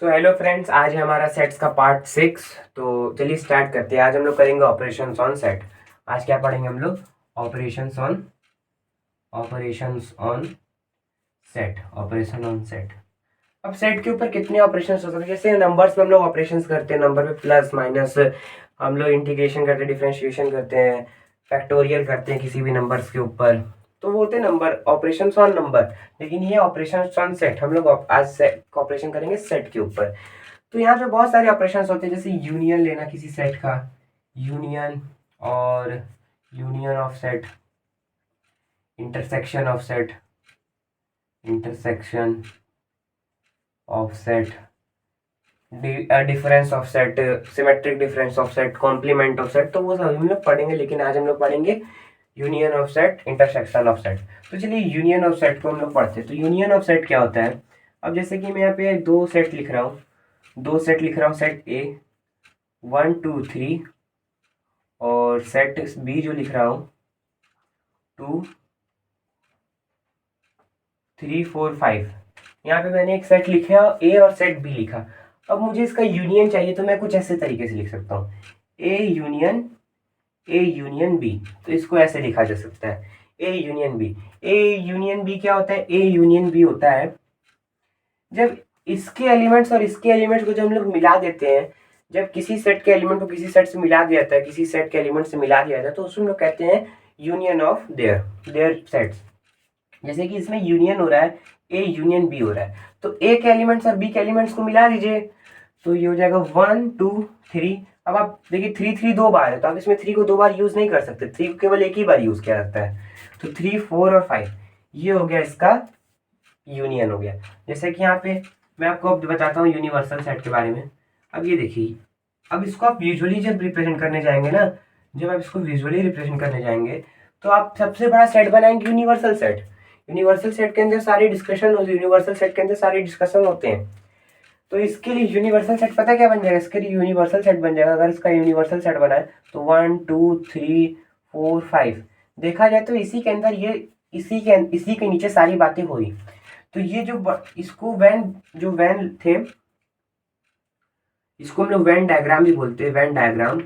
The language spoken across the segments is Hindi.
सो हेलो फ्रेंड्स, आज है हमारा सेट्स का पार्ट 6। तो चलिए स्टार्ट करते हैं। आज हम लोग करेंगे ऑपरेशंस ऑन सेट। आज क्या पढ़ेंगे हम लोग? Operation on set. अब सेट के ऊपर कितने ऑपरेशंस हो सकते हैं? जैसे नंबर्स में हम लोग ऑपरेशंस करते हैं, नंबर में प्लस माइनस, हम लोग इंटीग्रेशन करते हैं, डिफरेंशिएशन करते हैं, फैक्टोरियल करते हैं किसी भी नंबर्स के ऊपर। तो वो होते हैं नंबर, ऑपरेशंस ऑन नंबर। लेकिन ये ऑपरेशंस ऑन सेट, हम लोग आज सेट ऑपरेशन करेंगे सेट के ऊपर। तो यहाँ पे बहुत सारे ऑपरेशंस होते हैं, जैसे यूनियन लेना किसी सेट का, यूनियन और union of set, intersection of set, intersection of set, difference of set, symmetric difference of set, complement of set. तो वो सब हम लोग पढ़ेंगे, लेकिन आज हम लोग पढ़ेंगे union of set, intersection of set. तो चलिए यूनियन ऑफ सेट को हम लोग पढ़ते हैं। तो यूनियन ऑफ सेट क्या होता है? अब जैसे कि मैं यहाँ पे दो सेट लिख रहा हूँ, सेट ए 1 2 3, और सेट बी जो लिख रहा हूँ 2 3 4 5। यहाँ पे मैंने एक सेट लिखा ए और सेट बी लिखा। अब मुझे इसका यूनियन चाहिए, तो मैं कुछ ऐसे तरीके से लिख सकता हूँ, ए यूनियन बी। तो इसको ऐसे लिखा जा सकता है, A union B. A union B क्या होता है? ए यूनियन बी होता है जब इसके एलिमेंट्स और इसके एलिमेंट्स को जब हम लोग मिला देते हैं, जब किसी सेट के एलिमेंट को किसी सेट से मिला दिया जाता है, किसी सेट के एलिमेंट से मिला दिया जाता है, तो उसको हम लोग कहते हैं यूनियन ऑफ देयर सेट्स। जैसे कि इसमें यूनियन हो रहा है, ए यूनियन बी हो रहा है, तो ए के एलिमेंट्स और बी के एलिमेंट्स को मिला दीजिए, तो ये हो जाएगा 1 2 3। अब आप देखिए 3 3 दो बार है, तो आप इसमें 3 को दो बार यूज नहीं कर सकते, 3 को केवल एक ही बार यूज किया जाता है। तो 3 4 और 5, ये हो गया इसका यूनियन हो गया। जैसे कि यहाँ पे मैं आपको अब बताता हूँ यूनिवर्सल सेट के बारे में। अब ये देखिए, अब इसको आप विजुअली जब रिप्रेजेंट करने जाएंगे ना, जब आप इसको विजुअली रिप्रेजेंट करने जाएंगे, तो आप सबसे बड़ा सेट बनाएंगे यूनिवर्सल सेट। यूनिवर्सल सेट के अंदर सारी डिस्कशन होती है, यूनिवर्सल सेट के अंदर सारे डिस्कशन होते हैं। तो इसके लिए यूनिवर्सल सेट पता क्या बन जाएगा? इसके लिए यूनिवर्सल सेट बन जाएगा, अगर इसका यूनिवर्सल सेट बना है तो 1 2 3 4 5। देखा जाए तो इसी के अंदर ये, इसी के नीचे सारी बातें हो रही। तो ये इसको वैन, जो वैन थे, इसको हम लोग वैन डायग्राम भी बोलते हैं, वैन डायग्राम।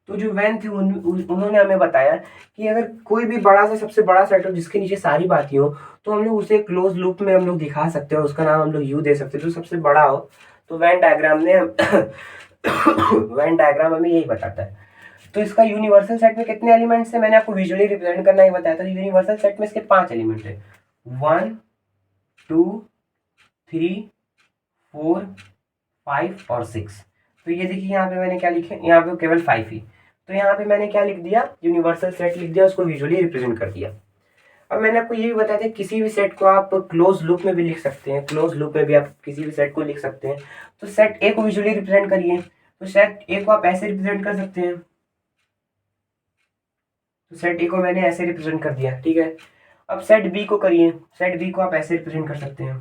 तो जो वैन थे उन्होंने हमें बताया कि अगर कोई भी बड़ा सा, सबसे बड़ा सेट हो जिसके नीचे सारी बातें हो, तो हम लोग उसे क्लोज लूप में हम लोग दिखा सकते हैं, उसका नाम हम लोग यू दे सकते हैं, जो सबसे बड़ा हो। तो वैन डायग्राम ने वैन डायग्राम हमें यही बताता है। तो इसका यूनिवर्सल सेट में कितने एलिमेंट्स है, मैंने आपको विजुअली रिप्रेजेंट करना ही बताया था। यूनिवर्सल सेट में इसके 5 एलिमेंट है, 1 2 3 4 5 और 6। तो ये देखिए यहाँ पे मैंने क्या लिखे, यहाँ पे केवल 5 ही। तो यहाँ पे मैंने क्या लिख दिया? यूनिवर्सल सेट लिख दिया, उसको विजुअली रिप्रेजेंट कर दिया। अब मैंने आपको ये भी बताया था, किसी भी सेट को आप क्लोज लूप में भी लिख सकते हैं, क्लोज लूप में भी आप किसी भी सेट को लिख सकते हैं। तो सेट ए को विजुअली रिप्रेजेंट करिए, तो सेट ए को आप ऐसे रिप्रेजेंट कर सकते हैं। तो सेट ए को मैंने ऐसे रिप्रेजेंट कर दिया, ठीक है। अब सेट बी को करिए, सेट बी को आप ऐसे रिप्रेजेंट कर सकते हैं,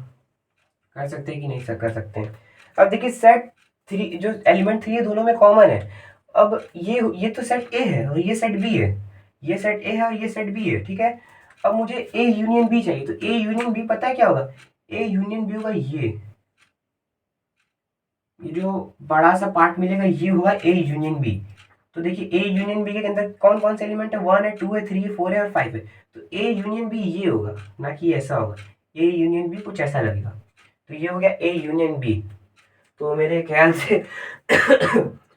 कर सकते हैं कि नहीं सर? कर सकते हैं। अब देखिए सेट थ्री, जो एलिमेंट 3 है, दोनों में कॉमन है। अब ये तो सेट ए है और ये सेट बी है, ये सेट ए है और ये सेट बी है, ठीक है। अब मुझे ए यूनियन बी चाहिए, तो ए यूनियन बी पता है क्या होगा? ए यूनियन बी होगा ये जो बड़ा सा पार्ट मिलेगा, ये होगा ए यूनियन बी। तो देखिए ए यूनियन बी के अंदर कौन कौन से एलिमेंट है? 1 है, 2 है, 3 है, 4 है और 5 है। तो ए यूनियन बी ये होगा, ना कि ऐसा होगा। ए यूनियन बी कुछ ऐसा लगेगा। तो ये हो गया ए यूनियन बी। तो मेरे ख्याल से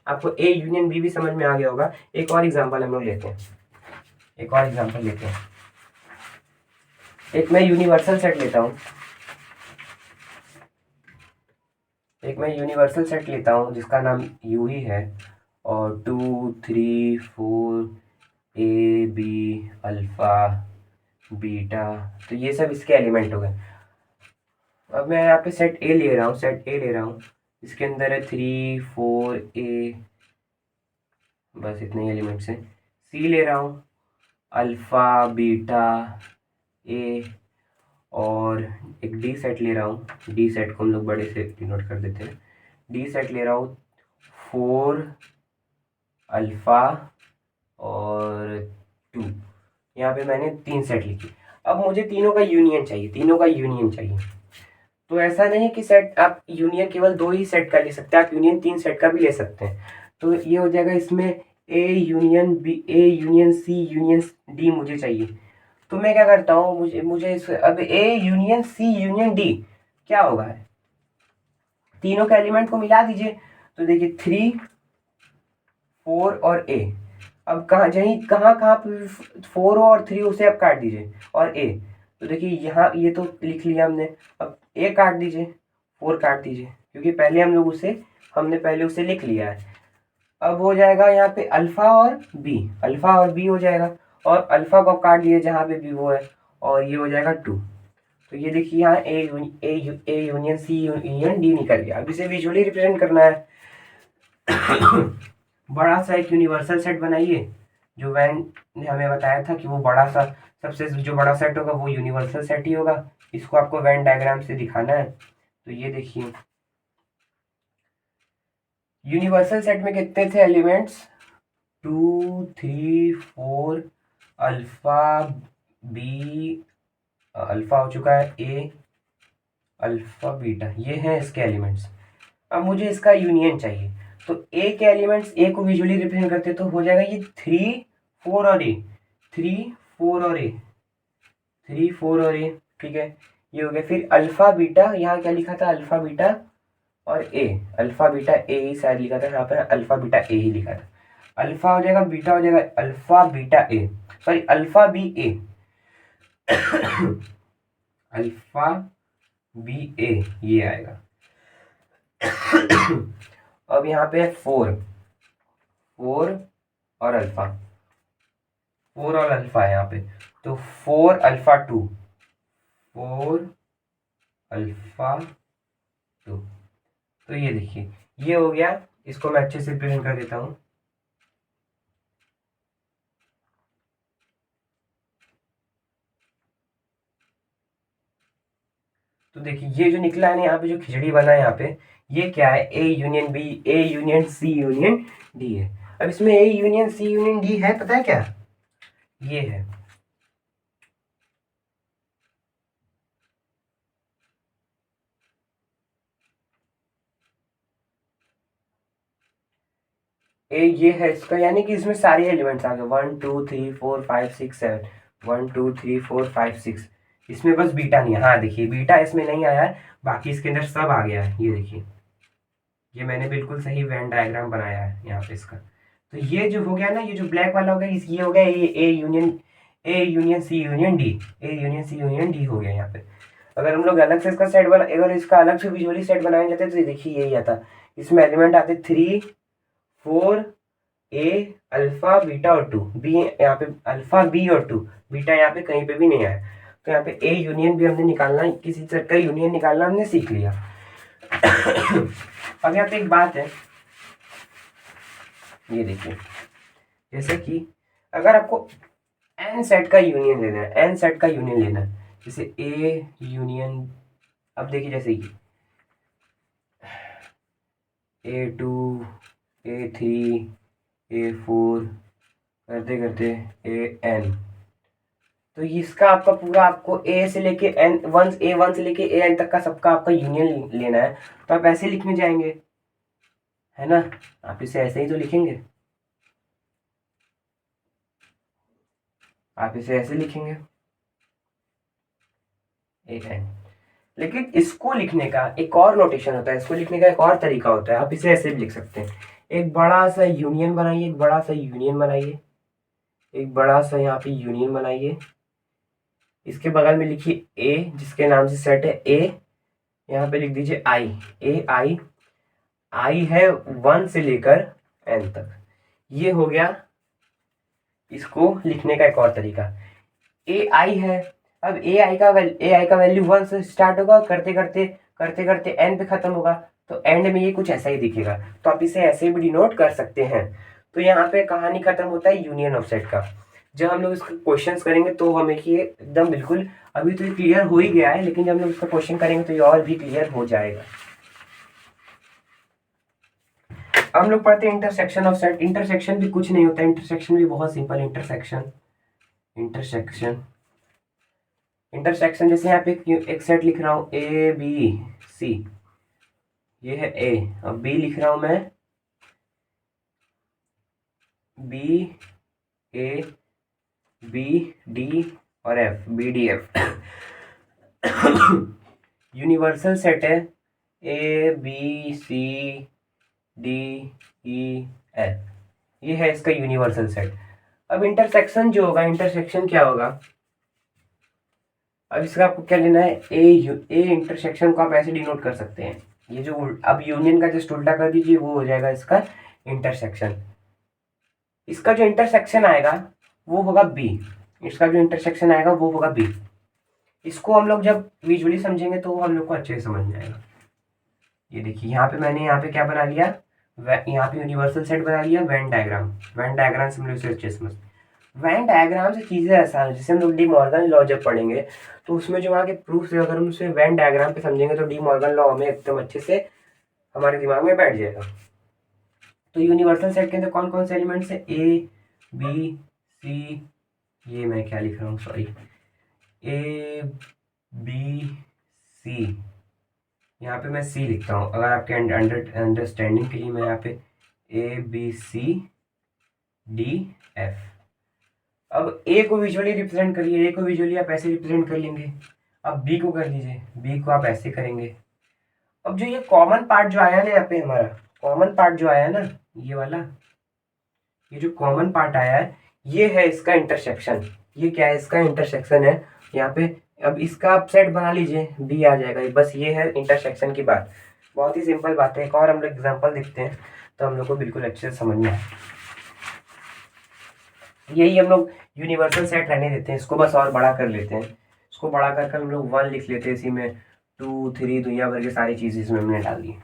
आपको ए यूनियन बी भी समझ में आ गया होगा। एक और एग्जांपल हम लोग लेते हैं, एक और एग्जांपल लेते हैं। एक मैं यूनिवर्सल सेट लेता हूँ, एक मैं यूनिवर्सल सेट लेता हूँ जिसका नाम यू ही है, और 2 3 4 ए बी अल्फा बीटा, तो ये सब इसके एलिमेंट हो गए। अब मैं यहाँ पे सेट ए ले रहा हूँ, सेट ए ले रहा हूँ, इसके अंदर है 3 4 ए, बस इतने ही एलिमेंट्स हैं। सी ले रहा हूँ, अल्फा बीटा ए, और एक डी सेट ले रहा हूँ, डी सेट को हम लोग बड़े से डिनोट कर देते हैं। डी सेट ले रहा हूँ 4 अल्फा और 2। यहाँ पे मैंने 3 सेट लिखे। अब मुझे तीनों का यूनियन चाहिए, तीनों का यूनियन चाहिए। तो ऐसा नहीं कि सेट आप यूनियन केवल 2 ही सेट का ले सकते हैं, आप यूनियन 3 सेट का भी ले सकते हैं। तो ये हो जाएगा इसमें A union B, A union C union D मुझे चाहिए। तो मैं क्या करता हूँ, मुझे इस अब A union C union D क्या होगा, तीनों के एलिमेंट को मिला दीजिए। तो देखिए 3 4 और ए। अब कहाँ कहाँ पे 4 और 3 उसे आप काट दीजिए और ए। तो देखिए यहाँ ये तो लिख लिया हमने, अब ए काट दीजिए, 4 काट दीजिए, क्योंकि पहले हमने पहले उसे लिख लिया है। अब हो जाएगा यहाँ पे अल्फा और बी हो जाएगा, और अल्फा को काट दिए जहाँ पे भी वो है, और ये हो जाएगा 2। तो ये देखिए यहाँ A union C union D निकल गया। अब इसे विजुअली रिप्रेजेंट करना है। बड़ा सा एक यूनिवर्सल सेट बनाइए, जो वैन ने हमें बताया था कि वो बड़ा सा सबसे जो बड़ा सेट होगा वो यूनिवर्सल सेट ही होगा। इसको आपको वैन डायग्राम से दिखाना है। तो ये देखिए यूनिवर्सल सेट में कितने the elements, 2 3 4, alpha B, alpha हो चुका है, ए, अल्फा बीटा, ये हैं इसके एलिमेंट्स। अब मुझे इसका यूनियन चाहिए, तो ए के एलिमेंट्स, ए को विजुअली रिप्रेजेंट करते तो हो जाएगा ये 3 4 और ए, 3 4 और ए, 3 4 और ए, ठीक है, ये हो गया। फिर अल्फा बीटा, यहाँ क्या लिखा था, अल्फा बीटा और ए, अल्फा बीटा ए ही शायद लिखा था, यहाँ पर अल्फा बीटा ए ही लिखा था। अल्फा हो जाएगा, बीटा हो जाएगा, alpha beta A, sorry alpha B A, alpha B A ये आएगा। अब यहाँ पे 4 और अल्फा, 4 और अल्फा है यहाँ पे, तो 4 अल्फा 2, 4 अल्फा 2। तो ये देखिए ये हो गया। इसको मैं अच्छे से प्रिंट कर देता हूँ। तो देखिए ये जो निकला है ना, यहाँ पे जो खिचड़ी बना है यहाँ पे, ये क्या है, A union B, A union C union D है। अब इसमें A union C union D है, पता है क्या, ये है ए, ये है इसका, यानी कि इसमें सारे एलिमेंट्स आ गए, 1 2 3 4 5 6 7, 1 2 3 4 5 6। इसमें बस बीटा नहीं है, हाँ देखिए बीटा इसमें नहीं आया है, बाकी इसके अंदर सब आ गया है। ये देखिए ये मैंने बिल्कुल सही वेन डायग्राम बनाया है यहाँ पे इसका। तो ये जो हो गया ना, ये जो ब्लैक वाला हो गया, ये हो गया ये A union C union D, A union C union D हो गया यहाँ पे। अगर हम लोग अलग से इसका सेट बना, अगर इसका अलग से विजुअली सेट बनाए जाते तो देखिए यही आता, इसमें एलिमेंट आते 3 4 ए, अल्फा बीटा और 2 बी, यहाँ पे अल्फा बी और 2, बीटा यहाँ पे कहीं पे भी नहीं आया। तो यहाँ पे ए यूनियन भी हमने निकालना, किसी सेट का यूनियन निकालना हमने सीख लिया। अब यहाँ पे एक बात है, ये देखिए जैसे कि अगर आपको एन सेट का यूनियन लेना है, एन सेट का यूनियन लेना है, जैसे ए यूनियन, अब देखिए जैसे कि A2 A3 A4 करते करते AN, तो इसका आपका पूरा आपको ए से लेके A1 से लेके AN तक का सबका आपका यूनियन लेना है। तो आप ऐसे लिखने जाएंगे, है ना, आप इसे ऐसे ही तो लिखेंगे, आप इसे ऐसे लिखेंगे AN। लेकिन इसको लिखने का एक और नोटेशन होता है, इसको लिखने का एक और तरीका होता है, आप इसे ऐसे भी लिख सकते हैं। एक बड़ा सा यूनियन बनाइए, एक बड़ा सा यूनियन बनाइए, एक बड़ा सा यहाँ पे यूनियन बनाइए, इसके बगल में लिखिए ए, जिसके नाम से सेट है ए, यहाँ पे लिख दीजिए आई, ए आई, आई है 1 से लेकर n तक। ये हो गया इसको लिखने का एक और तरीका। ए आई है, अब ए आई का वैल्यू 1 से स्टार्ट होगा, करते करते करते करते n पे खत्म होगा, तो एंड में ये कुछ ऐसा ही दिखेगा। तो आप इसे ऐसे भी डिनोट कर सकते हैं। तो यहाँ पे कहानी खत्म होता है यूनियन ऑफ सेट का। जब हम लोग इसके क्वेश्चंस करेंगे तो हमें ये एकदम बिल्कुल, अभी तो ये क्लियर हो ही गया है, लेकिन जब हम लोग इसका क्वेश्चन करेंगे तो ये और भी क्लियर हो जाएगा। हम लोग पढ़ते हैं इंटरसेक्शन ऑफ सेट। इंटरसेक्शन भी कुछ नहीं होता है, इंटरसेक्शन भी बहुत सिंपल, इंटरसेक्शन इंटरसेक्शन जैसे यहाँ पे एक सेट लिख रहा हूँ ए बी सी, ये है ए, अब बी लिख रहा हूँ मैं बी ए बी डी और F, B D F. Universal set है A B C D E F, ये है इसका यूनिवर्सल सेट। अब इंटरसेक्शन जो होगा, इंटरसेक्शन क्या होगा, अब इसका आपको क्या लेना है, ए इंटरसेक्शन को आप ऐसे डिनोट कर सकते हैं, ये जो अब यूनियन का जस्ट उल्टा कर दीजिए, वो हो जाएगा इसका इंटरसेक्शन। इसका जो इंटरसेक्शन आएगा वो होगा बी, इसका जो इंटरसेक्शन आएगा वो होगा बी। इसको हम लोग जब विजुअली समझेंगे तो हम लोग को अच्छे से समझ में आएगा। ये देखिए यहाँ पे मैंने यहाँ पे क्या बना लिया, यहाँ पे यूनिवर्सल सेट बना लिया, वेन डायग्राम। वेन डायग्राम से हम लोग इसे अच्छे से समझ, वेन डायग्राम से चीज़ें आसान है। जैसे हम लोग डी मॉर्गन लॉ जब पढ़ेंगे तो उसमें जो वहाँ के प्रूफ, अगर हम उसे वेन डायग्राम पे समझेंगे तो डी मॉर्गन लॉ हमें एकदम अच्छे से हमारे दिमाग में बैठ जाएगा। तो यूनिवर्सल सेट के अंदर कौन कौन से एलिमेंट्स है, ए बी सी, ये मैं क्या लिख रहा हूँ, सॉरी, ए बी सी, यहाँ पे मैं सी लिखता हूँ अगर आपके अंडरस्टैंडिंग के लिए। मैं यहाँ पे A B C D F. अब ए को विजुअली रिप्रेजेंट करिए, ए को विजुअली आप ऐसे रिप्रेजेंट कर लेंगे। अब बी को कर लीजिए, बी को आप ऐसे करेंगे। अब जो ये कॉमन पार्ट जो आया ना यहाँ पे, हमारा कॉमन पार्ट जो आया ना, ये वाला, ये जो कॉमन पार्ट आया है, ये है इसका इंटरसेक्शन। ये क्या है, इसका इंटरसेक्शन है यहाँ पे। अब इसका आप सेट बना लीजिए, बी आ जाएगा। बस ये है इंटरसेक्शन की बात, बहुत ही सिंपल बात है। एक और हम लोग एग्जाम्पल देखते हैं तो हम लोग को बिल्कुल अच्छे से समझ में आए। यही हम लोग यूनिवर्सल सेट रहने देते हैं, इसको बस और बड़ा कर लेते हैं। इसको बड़ा कर हम लोग 1 लिख लेते हैं, इसी में 2 3 दुनिया भर की सारी चीज़ इसमें हमने डाल दी।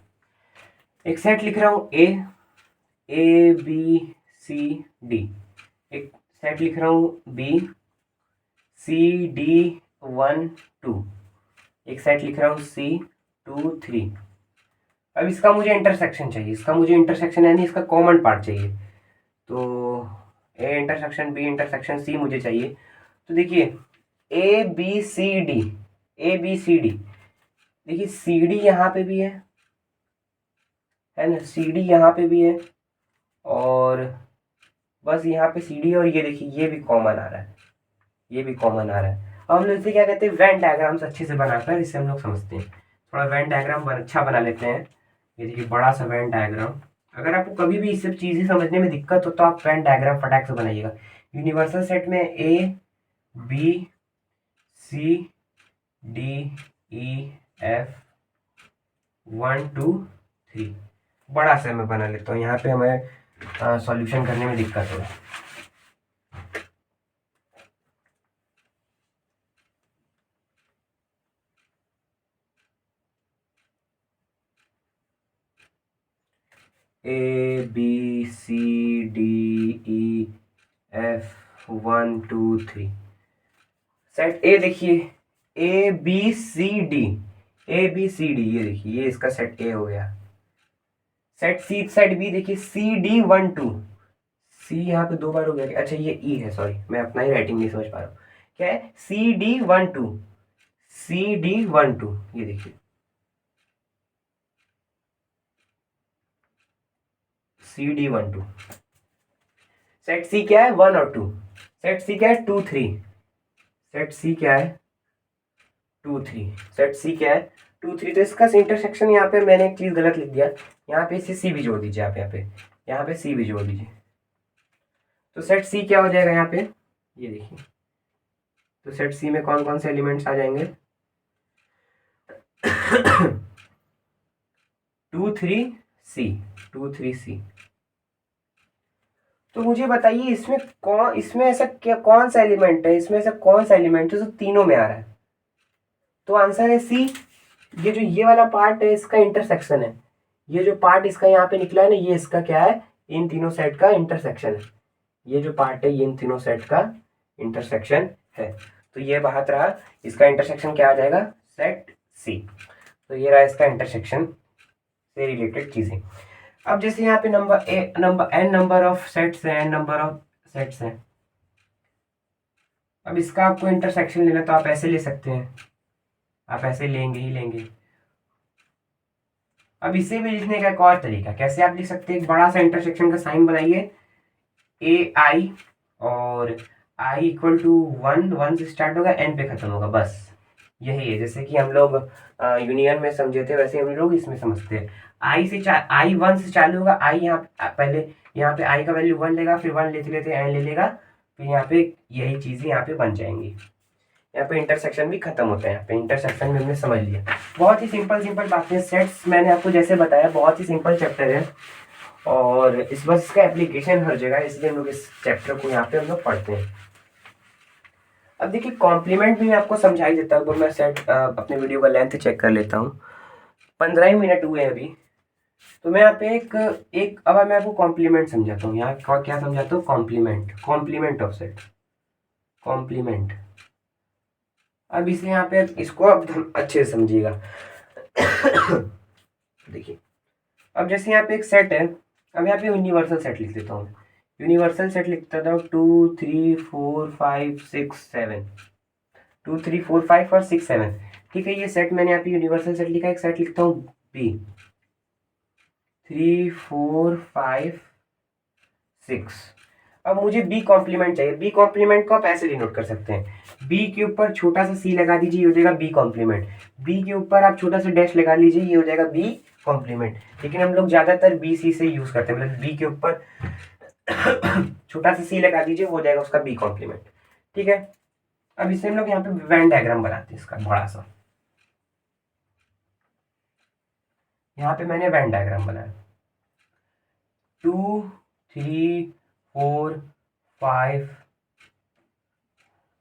एक सेट लिख रहा हूँ ए बी सी डी, एक सेट लिख रहा हूँ बी सी डी 1 2, एक सेट लिख रहा हूँ सी 2 3। अब इसका मुझे इंटरसेक्शन चाहिए, इसका मुझे इंटरसेक्शन यानी इसका कॉमन पार्ट चाहिए। तो A intersection B intersection C मुझे चाहिए। तो देखिए A B C D, A B C D, देखिए सी डी यहाँ पे भी है ना, सी डी यहाँ पे भी है, और बस यहाँ पे सी डी, और ये देखिए ये भी कॉमन आ रहा है, ये भी कॉमन आ रहा है। अब हम लोग इसे क्या कहते हैं, वेन डायग्राम्स अच्छे से बनाकर इसे हम लोग समझते हैं। थोड़ा वेन डायग्राम अच्छा बना लेते हैं। ये देखिए बड़ा सा वेन डायग्राम। अगर आपको कभी भी इस सब चीज़ें समझने में दिक्कत हो तो आप वेन डायग्राम फटाक से बनाइएगा। यूनिवर्सल सेट में A B C D E F 1 2 3, बड़ा सा मैं बना लेता हूँ, यहाँ पे हमें सॉल्यूशन करने में दिक्कत हो। A B C D E F 1 2 3, set A देखिए A B C D, A B C D, ये देखिए ये इसका सेट ए हो गया। सेट सी, सेट बी देखिए सी डी 1 2, सी यहाँ पे 2 बार हो गया, अच्छा ये ई है, सॉरी मैं अपना ही राइटिंग नहीं समझ पा रहा हूँ। क्या है, सी डी 1 2, सी डी 1 2, ये देखिए सी डी 1 2। सेट सी क्या है, 1 और 2। सेट सी क्या है, 2 3। सेट सी क्या है, 2 3। सेट सी क्या है, 2 3। तो इसका इंटरसेक्शन यहाँ पे मैंने एक चीज़ गलत लिख दिया, यहाँ पे इसे सी भी जोड़ दीजिए आप, यहाँ पे सी भी जोड़ दीजिए। तो सेट सी क्या हो जाएगा यहाँ पे, ये देखिए। तो सेट सी में कौन कौन से एलिमेंट्स आ जाएंगे, 2 3 सी, 2 3 सी। तो मुझे बताइए इसमें ऐसा क्या, कौन सा एलिमेंट है, इसमें ऐसा कौन सा एलिमेंट है जो तीनों में आ रहा है। तो आंसर है सी। ये जो ये वाला पार्ट है इसका इंटरसेक्शन है, ये जो पार्ट इसका यहाँ पे निकला है ना, ये इसका क्या है, इन तीनों सेट का इंटरसेक्शन है। ये जो पार्ट है ये इन तीनों सेट का इंटरसेक्शन है। तो ये बात रहा, इसका इंटरसेक्शन क्या आ जाएगा, सेट सी। तो ये रहा इसका इंटरसेक्शन से रिलेटेड चीजें। अब जैसे यहाँ पे एन नंबर ऑफ सेट्स हैं, एन नंबर ऑफ सेट्स हैं। अब इसका आपको इंटरसेक्शन लेना तो आप ऐसे ले सकते हैं, आप ऐसे लेंगे ही लेंगे। अब इसे भी लिखने का एक और तरीका, कैसे आप लिख सकते हैं, एक बड़ा सा इंटरसेक्शन का साइन बनाइए, ए आई, और I equal to one, one से स्टार्ट होगा एन पे खत्म होगा, बस यही है। जैसे कि हम लोग यूनियन में समझे थे वैसे हम लोग इसमें समझते हैं। आई वन से चालू होगा, आई यहाँ पहले यहाँ पे आई का वैल्यू वन लेगा, फिर वन लेते लेते एन ले लेगा, फिर यहाँ पे यही चीजें यहाँ पे बन जाएंगी। यहाँ पे इंटरसेक्शन भी खत्म होता है, यहाँ पे इंटरसेक्शन में हमने समझ लिया। बहुत ही सिंपल सिंपल बातें, सेट्स मैंने आपको जैसे बताया बहुत ही सिंपल चैप्टर है, और इस बस इसका एप्लीकेशन हर जगह है, इसलिए हम लोग इस चैप्टर को यहाँ पे हम लोग पढ़ते हैं। अब देखिए कॉम्प्लीमेंट भी मैं आपको समझा ही देता हूँ, तो मैं सेट अपने वीडियो का लेंथ चेक कर लेता हूँ। 15 ही मिनट हुए हैं अभी, तो मैं यहाँ पे एक अब मैं आपको कॉम्प्लीमेंट समझाता हूँ। यहाँ क्या समझाता हूँ, कॉम्प्लीमेंट ऑफ सेट, कॉम्प्लीमेंट। अब इसे यहाँ पे इसको अब अच्छे से समझिएगा। देखिए अब जैसे यहाँ पे एक सेट है, अब यहाँ पे यूनिवर्सल सेट लिख देता हूँ, यूनिवर्सल सेट लिखता था 2 3 4 5 6 7, 2 3 4 5 और 6 7, ठीक है। ये सेट मैंने यहाँ पे यूनिवर्सल सेट लिखा है। एक सेट लिखता हूँ बी, 3 4 5 6। अब मुझे बी कॉम्प्लीमेंट चाहिए। बी कॉम्प्लीमेंट को आप ऐसे डिनोट कर सकते हैं, बी के ऊपर छोटा सा सी लगा दीजिए, ये हो जाएगा बी कॉम्प्लीमेंट। बी के ऊपर आप छोटा सा डैश लगा लीजिए, ये हो जाएगा बी कॉम्प्लीमेंट। लेकिन हम लोग ज्यादातर बी सी से यूज करते हैं, मतलब बी के ऊपर छोटा सा सी लगा दीजिए, हो जाएगा उसका बी कॉम्प्लीमेंट, ठीक है। अब इससे हम लोग यहाँ पे वेन डायग्राम बनाते हैं इसका बड़ा सा। यहाँ पे मैंने वेन डायग्राम बनाया 2 3 4 5,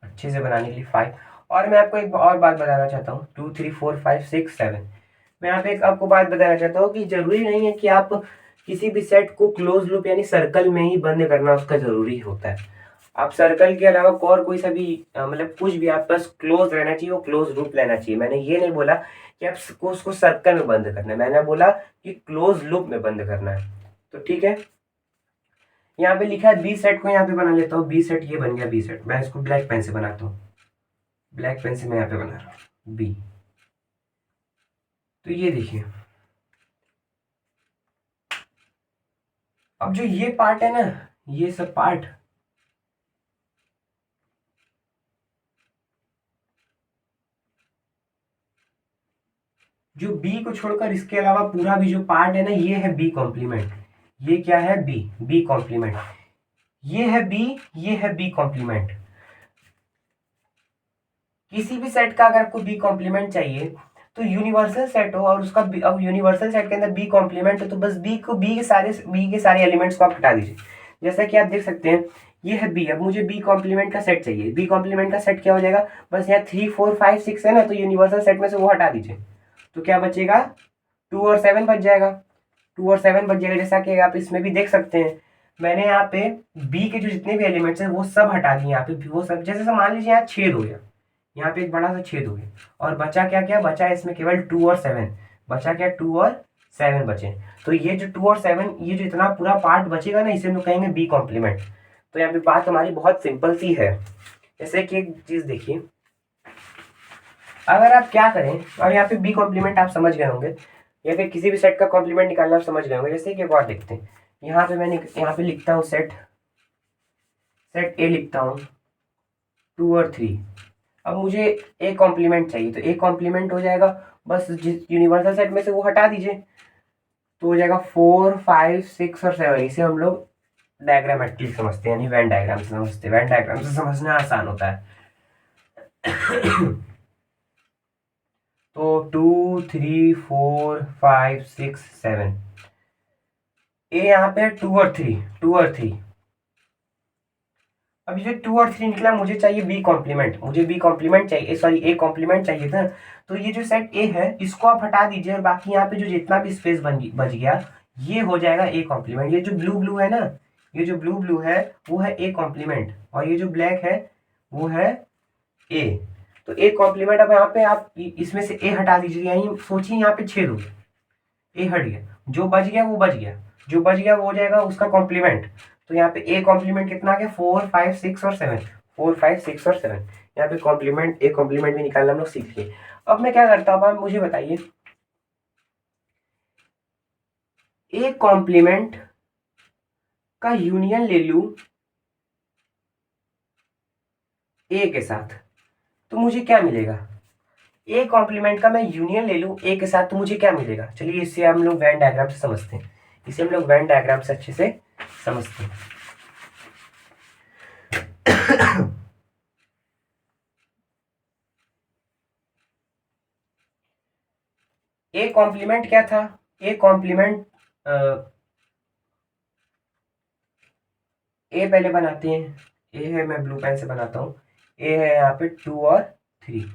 अच्छे से बनाने के लिए 5। और मैं आपको एक और बात बताना चाहता हूँ, 2 3 4 5 6 7। मैं यहाँ पे एक आपको बात बताना चाहता हूँ कि जरूरी नहीं है कि आप किसी भी सेट को क्लोज लूप यानी सर्कल में ही बंद करना उसका जरूरी होता है। आप सर्कल के अलावा और कोई सा भी मतलब कुछ भी आप बस क्लोज रहना चाहिए, वो क्लोज लूप लेना चाहिए। मैंने ये नहीं बोला कि आपको उसको सर्कल में बंद करना है, मैंने बोला कि क्लोज लूप में बंद करना है। तो ठीक है, यहाँ पे लिखा है बी सेट को यहाँ पे बना लेता हूँ। बी सेट ये बन गया बी सेट। मैं इसको ब्लैक पेन से बनाता हूँ, ब्लैक पेन से मैं यहाँ पे बना रहा हूँ बी। तो ये देखिए, अब जो ये पार्ट है ना, ये सब पार्ट जो बी को छोड़कर इसके अलावा पूरा भी जो पार्ट है ना, ये है बी कॉम्प्लीमेंट। ये क्या है, बी, बी कॉम्प्लीमेंट। ये है बी, ये है बी कॉम्प्लीमेंट। किसी भी सेट का अगर आपको बी कॉम्प्लीमेंट चाहिए तो यूनिवर्सल सेट हो और उसका अब यूनिवर्सल सेट के अंदर बी कॉम्प्लीमेंट हो, तो बस बी के सारे एलिमेंट्स को आप हटा दीजिए। जैसा कि आप देख सकते हैं ये है बी। अब मुझे बी कॉम्प्लीमेंट का सेट चाहिए। बी कॉम्प्लीमेंट का सेट क्या हो जाएगा, बस यहाँ 3 4 5 6 है ना, तो यूनिवर्सल सेट में से वो हटा दीजिए, तो क्या बचेगा, 2 और 7 बच जाएगा। 2 और 7 बच जाएगा। जैसा कि आप इसमें भी देख सकते हैं, मैंने यहाँ पे बी के जो जितने भी एलिमेंट्स हैं वो सब हटा दिए। यहाँ पे वो सब, जैसे मान लीजिए यहाँ छेद हो गया, यहाँ पे एक बड़ा सा छेद हो गया, और बचा क्या क्या बचा, इसमें केवल 2 और 7 बचा। क्या, 2 और 7 बचे। तो ये जो 2 और 7, ये जो इतना पूरा पार्ट बचेगा ना, इसे हम लोग कहेंगे बी कॉम्प्लीमेंट। तो यहाँ पे बात हमारी बहुत सिंपल सी है। जैसे कि एक चीज देखिए, अगर आप क्या करें, और यहाँ पे बी कॉम्प्लीमेंट आप समझ गए होंगे, या फिर किसी भी सेट का कॉम्प्लीमेंट निकालना आप समझ गए होंगे। जैसे कि एक और देखते हैं, यहाँ पे मैंने यहाँ पे लिखता हूँ सेट ए लिखता हूँ 2 और 3। अब मुझे ए कॉम्प्लीमेंट चाहिए, तो ए कॉम्प्लीमेंट हो जाएगा, बस जिस यूनिवर्सल सेट में से वो हटा दीजिए, तो हो जाएगा 4 5 6 और 7। इसे हम लोग डायग्रामेटिकली समझते हैं, यानी वेन डायग्राम से समझते हैं। वेन डायग्राम से समझना आसान होता है। तो 2 3 4 5 6 7, ए यहाँ पे 2 और 3, 2 और 3। अब ये 2 और 3 निकला, मुझे चाहिए बी कॉम्प्लीमेंट, मुझे बी कॉम्प्लीमेंट चाहिए, सॉरी ए कॉम्प्लीमेंट चाहिए था। तो ये जो सेट ए है इसको आप हटा दीजिए, और बाकी यहाँ पे जो जितना भी स्पेस बच गया, ये हो जाएगा ए कॉम्प्लीमेंट। ये जो ब्लू ब्लू है ना, ये जो ब्लू ब्लू है वो है ए कॉम्प्लीमेंट, और ये जो ब्लैक है वो है ए। तो ए कॉम्प्लीमेंट। अब यहाँ पे आप इसमें से ए हटा दीजिए, यानी सोचिए यहाँ पे छेद हो गया, ए हट गया, जो बच गया वो बच गया, जो बच गया वो हो जाएगा उसका कॉम्प्लीमेंट। तो यहाँ पे ए कॉम्प्लीमेंट कितना आ गया, 4 5 6 और 7। 4 5 6 और 7। यहाँ पे कॉम्प्लीमेंट, एक कॉम्प्लीमेंट भी निकालना हम लोग सीख लिए। अब मैं क्या करता हूँ, आप मुझे बताइए, एक कॉम्प्लीमेंट का यूनियन ले लूं ए के साथ तो मुझे क्या मिलेगा। ए कॉम्प्लीमेंट का मैं यूनियन ले लूं ए के साथ तो मुझे क्या मिलेगा। चलिए इसे हम लोग वेन डायग्राम से समझते हैं, इसे हम लोग वेन डायग्राम से अच्छे से समझते हैं। ए कॉम्प्लीमेंट क्या था, ए कॉम्प्लीमेंट ए पहले बनाते हैं। ए है, मैं ब्लू पेन से बनाता हूँ। ए है यहाँ पे 2 और 3,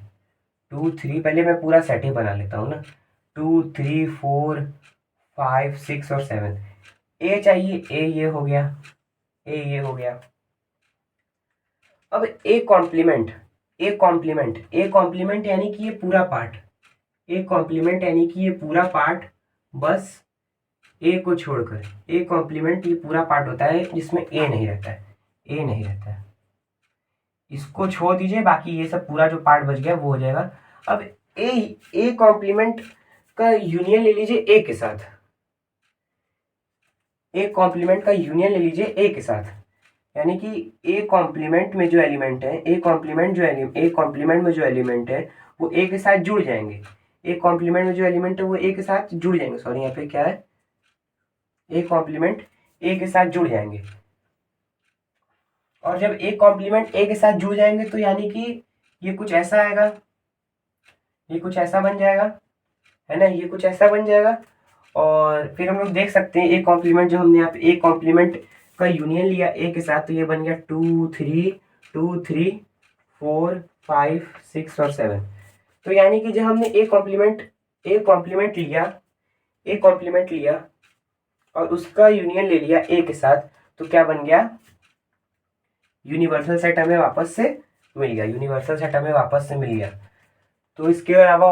2 3, पहले मैं पूरा सेट ही बना लेता हूँ ना। 2 3 4 5 6 और 7 ए चाहिए। ए ये हो गया, ए ये हो गया। अब A complement, A complement, A complement यानी कि ये पूरा पार्ट, ए कॉम्प्लीमेंट यानी कि ये पूरा पार्ट बस ए को छोड़कर। ए कॉम्प्लीमेंट ये पूरा पार्ट होता है जिसमें ए नहीं रहता है, ए नहीं रहता है। इसको छोड़ दीजिए, बाकी ये सब पूरा जो पार्ट बच गया वो हो जाएगा। अब ए कॉम्प्लीमेंट का यूनियन ले लीजिए ए के साथ, ए कॉम्प्लीमेंट का यूनियन ले लीजिए ए के साथ, यानी कि ए कॉम्प्लीमेंट में जो एलिमेंट है, ए कॉम्प्लीमेंट में जो एलिमेंट है वो ए के साथ जुड़ जाएंगे। ए कॉम्प्लीमेंट में जो एलिमेंट है वो ए के साथ जुड़ जाएंगे, सॉरी यहाँ पे क्या है, ए कॉम्प्लीमेंट ए के साथ जुड़ जाएंगे। और जब ए कॉम्प्लीमेंट ए के साथ जुड़ जाएंगे तो यानी कि ये कुछ ऐसा आएगा, ये कुछ ऐसा बन जाएगा, है ना, ये कुछ ऐसा बन जाएगा। और फिर हम लोग देख सकते हैं ए कॉम्प्लीमेंट जो हमने यहाँ पे ए कॉम्प्लीमेंट का यूनियन लिया ए के साथ तो ये बन गया 2 3 2 3 4 5 6 और 7। तो यानी कि जब हमने ए कॉम्प्लीमेंट लिया और उसका यूनियन ले लिया ए के साथ तो क्या बन गया, यूनिवर्सल सेट हमें वापस से मिल गया, यूनिवर्सल सेट हमें वापस से मिल गया। तो इसके अलावा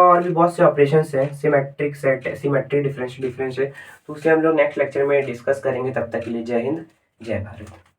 और भी बहुत से ऑपरेशंस हैं, symmetric set, symmetric differential difference है, तो उसे हम लोग नेक्स्ट लेक्चर में डिस्कस करेंगे। तब तक के लिए जय हिंद, जय भारत।